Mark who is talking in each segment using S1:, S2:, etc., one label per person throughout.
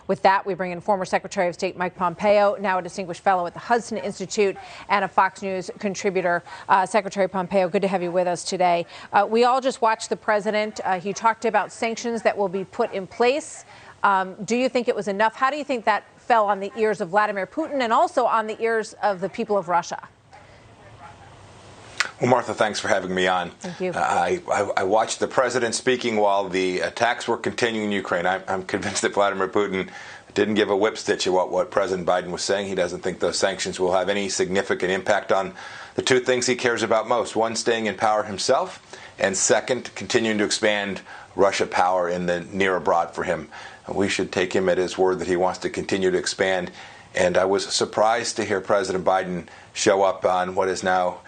S1: With that, we bring in former Secretary of State Mike Pompeo, now a distinguished fellow at the Hudson Institute and a Fox News contributor. Secretary Pompeo, good to have you with us today. We all just watched the president. He talked about sanctions that will be put in place. Do you think it was enough? How do you think that fell on the ears of Vladimir Putin and also on the ears of the people of Russia?
S2: Well, Martha, thanks for having me on.
S1: Thank you.
S2: I watched the president speaking while the attacks were continuing in Ukraine. I'm convinced that Vladimir Putin didn't give a whip stitch of what President Biden was saying. He doesn't think those sanctions will have any significant impact on the two things he cares about most. One, staying in power himself, and second, continuing to expand Russia power in the near abroad for him. We should take him at his word that he wants to continue to expand. And I was surprised to hear President Biden show up on what is now,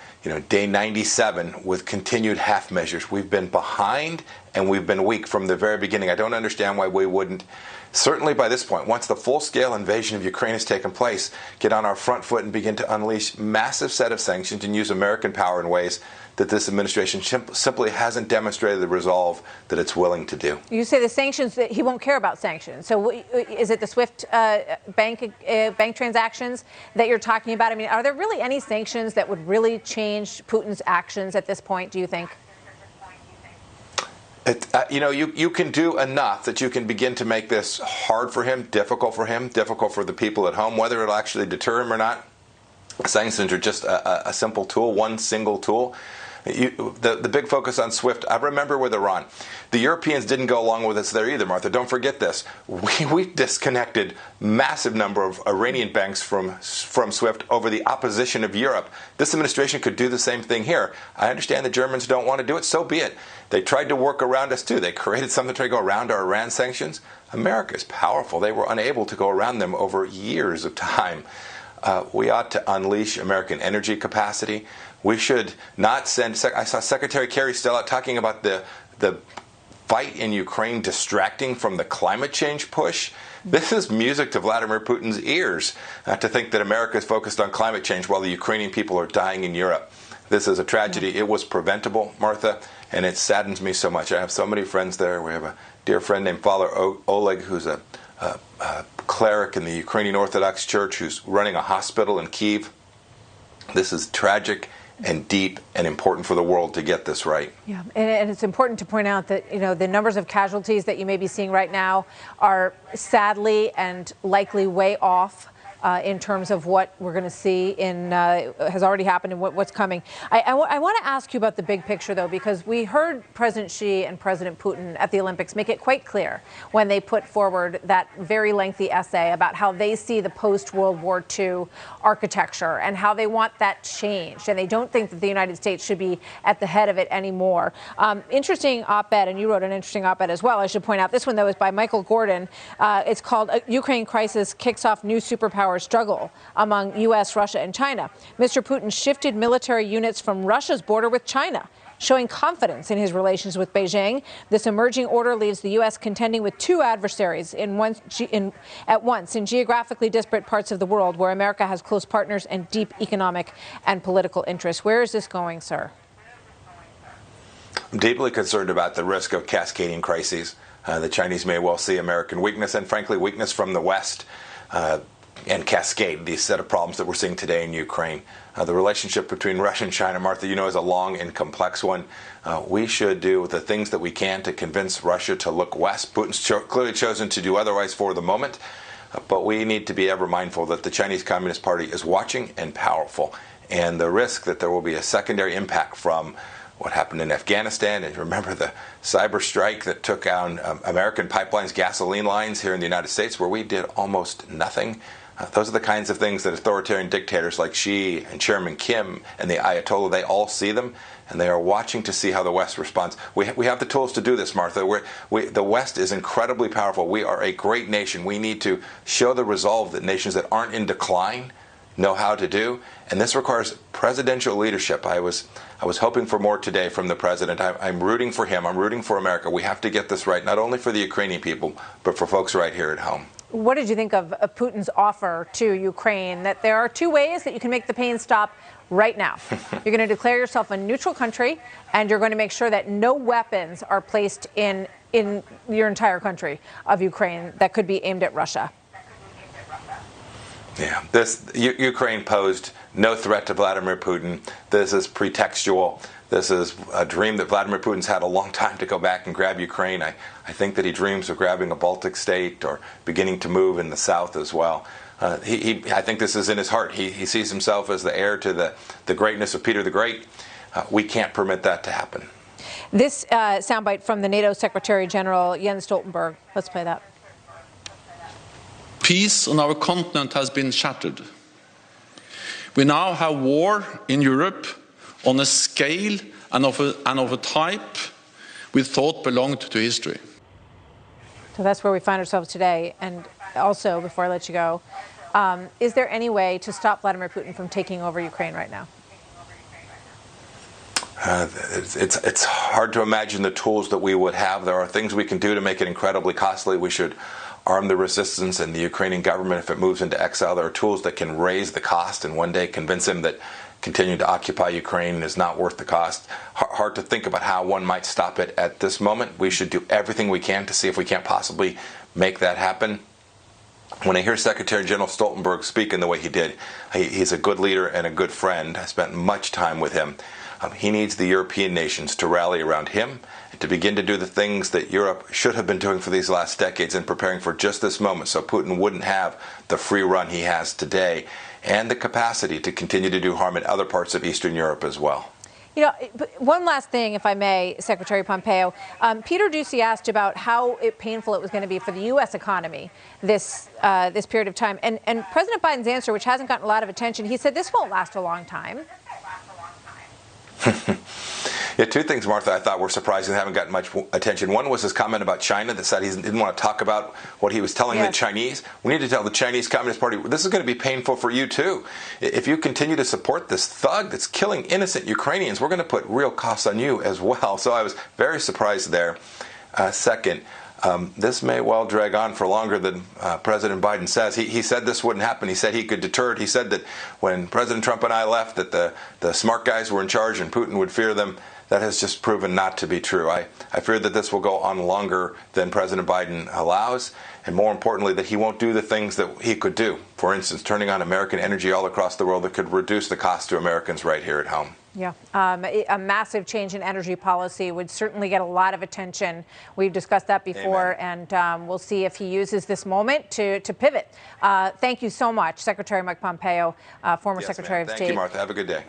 S2: day 97 with continued half measures. We've been behind and we've been weak from the very beginning. I don't understand why we wouldn't, certainly by this point, once the full-scale invasion of Ukraine has taken place, get on our front foot and begin to unleash massive set of sanctions and use American power in ways that this administration simply hasn't demonstrated the resolve that it's willing to do.
S1: You say the sanctions, that he won't care about sanctions. So is it the SWIFT bank transactions that you're talking about? I mean, are there really any sanctions that would really change Putin's actions at this point, do you think?
S2: You can do enough that you can begin to make this hard for him, difficult for the people at home, whether it'll actually deter him or not. Sanctions are just a simple tool, one single tool. The big focus on SWIFT, I remember with Iran. The Europeans didn't go along with us there either, Martha. Don't forget this. We disconnected massive number of Iranian banks from SWIFT over the opposition of Europe. This administration could do the same thing here. I understand the Germans don't want to do it, so be it. They tried to work around us too. They created something to try to go around our Iran sanctions. America is powerful. They were unable to go around them over years of time. We ought to unleash American energy capacity. We should not send. I saw Secretary Kerry still out talking about the fight in Ukraine distracting from the climate change push. This is music to Vladimir Putin's ears to think that America is focused on climate change while the Ukrainian people are dying in Europe. This is a tragedy. It was preventable, Martha, and it saddens me so much. I have so many friends there. We have a dear friend named Father Oleg, who's a cleric in the Ukrainian Orthodox Church, who's running a hospital in Kyiv. This is tragic and deep and important for the world to get this right.
S1: Yeah, and it's important to point out that, the numbers of casualties that you may be seeing right now are sadly and likely way off in terms of what we're going to see has already happened and what's coming. I want to ask you about the big picture, though, because we heard President Xi and President Putin at the Olympics make it quite clear when they put forward that very lengthy essay about how they see the post-World War II architecture and how they want that changed. And they don't think that the United States should be at the head of it anymore. Interesting op-ed, and you wrote an interesting op-ed as well, I should point out. This one, though, is by Michael Gordon. It's called Ukraine Crisis Kicks Off New Superpower Struggle Among U.S., Russia, and China. Mr. Putin shifted military units from Russia's border with China, showing confidence in his relations with Beijing. This emerging order leaves the U.S. contending with two adversaries at once in geographically disparate parts of the world where America has close partners and deep economic and political interests. Where is this going, sir?
S2: I'm deeply concerned about the risk of cascading crises. The Chinese may well see American weakness and, frankly, weakness from the West. And cascade these set of problems that we're seeing today in Ukraine. The relationship between Russia and China, Martha, is a long and complex one. We should do the things that we can to convince Russia to look west. Putin's clearly chosen to do otherwise for the moment, but we need to be ever mindful that the Chinese Communist Party is watching and powerful, and the risk that there will be a secondary impact from what happened in Afghanistan. And remember the cyber strike that took down American pipelines, gasoline lines here in the United States, where we did almost nothing. Those are the kinds of things that authoritarian dictators like Xi and Chairman Kim and the Ayatollah, they all see them, and they are watching to see how the West responds. We have the tools to do this, Martha. The West is incredibly powerful. We are a great nation. We need to show the resolve that nations that aren't in decline know how to do, and this requires presidential leadership. I was hoping for more today from the president. I'm rooting for him. I'm rooting for America. We have to get this right, not only for the Ukrainian people, but for folks right here at home.
S1: What did you think of Putin's offer to Ukraine that there are two ways that you can make the pain stop right now? You're going to declare yourself a neutral country, and you're going to make sure that no weapons are placed in in your entire country of Ukraine that could be aimed at Russia.
S2: Yeah, Ukraine posed no threat to Vladimir Putin. This is pretextual. This is a dream that Vladimir Putin's had a long time to go back and grab Ukraine. I think that he dreams of grabbing a Baltic state or beginning to move in the south as well. I think this is in his heart. He sees himself as the heir to the greatness of Peter the Great. We can't permit that to happen.
S1: This soundbite from the NATO Secretary General Jens Stoltenberg. Let's play that.
S3: Peace on our continent has been shattered. We now have war in Europe on a scale and of a type we thought belonged to history.
S1: So that's where we find ourselves today. And also, before I let you go, is there any way to stop Vladimir Putin from taking over Ukraine right now?
S2: It's hard to imagine the tools that we would have. There are things we can do to make it incredibly costly. We should arm the resistance and the Ukrainian government if it moves into exile. There are tools that can raise the cost and one day convince him that continuing to occupy Ukraine is not worth the cost. Hard to think about how one might stop it at this moment. We should do everything we can to see if we can't possibly make that happen. When I hear Secretary General Stoltenberg speak in the way he did, he's a good leader and a good friend. I spent much time with him. He needs the European nations to rally around him and to begin to do the things that Europe should have been doing for these last decades and preparing for just this moment so Putin wouldn't have the free run he has today and the capacity to continue to do harm in other parts of Eastern Europe as well.
S1: You know, one last thing, if I may, Secretary Pompeo. Peter Doocy asked about how painful it was going to be for the U.S. economy this period of time. And President Biden's answer, which hasn't gotten a lot of attention, he said this won't last a long time.
S2: Yeah, two things, Martha, I thought were surprising and haven't gotten much attention. One was his comment about China that said he didn't want to talk about what he was telling the Chinese. We need to tell the Chinese Communist Party, this is going to be painful for you, too. If you continue to support this thug that's killing innocent Ukrainians, we're going to put real costs on you as well. So I was very surprised there. Second, this may well drag on for longer than President Biden says. He said this wouldn't happen. He said he could deter it. He said that when President Trump and I left, that the smart guys were in charge and Putin would fear them. That has just proven not to be true. I fear that this will go on longer than President Biden allows, and more importantly, that he won't do the things that he could do. For instance, turning on American energy all across the world that could reduce the cost to Americans right here at home.
S1: Yeah, a massive change in energy policy would certainly get a lot of attention. We've discussed that before, Amen. And we'll see if he uses this moment to pivot. Thank you so much, Secretary Mike Pompeo, former Secretary of State.
S2: Thank you, Martha. Have a good day.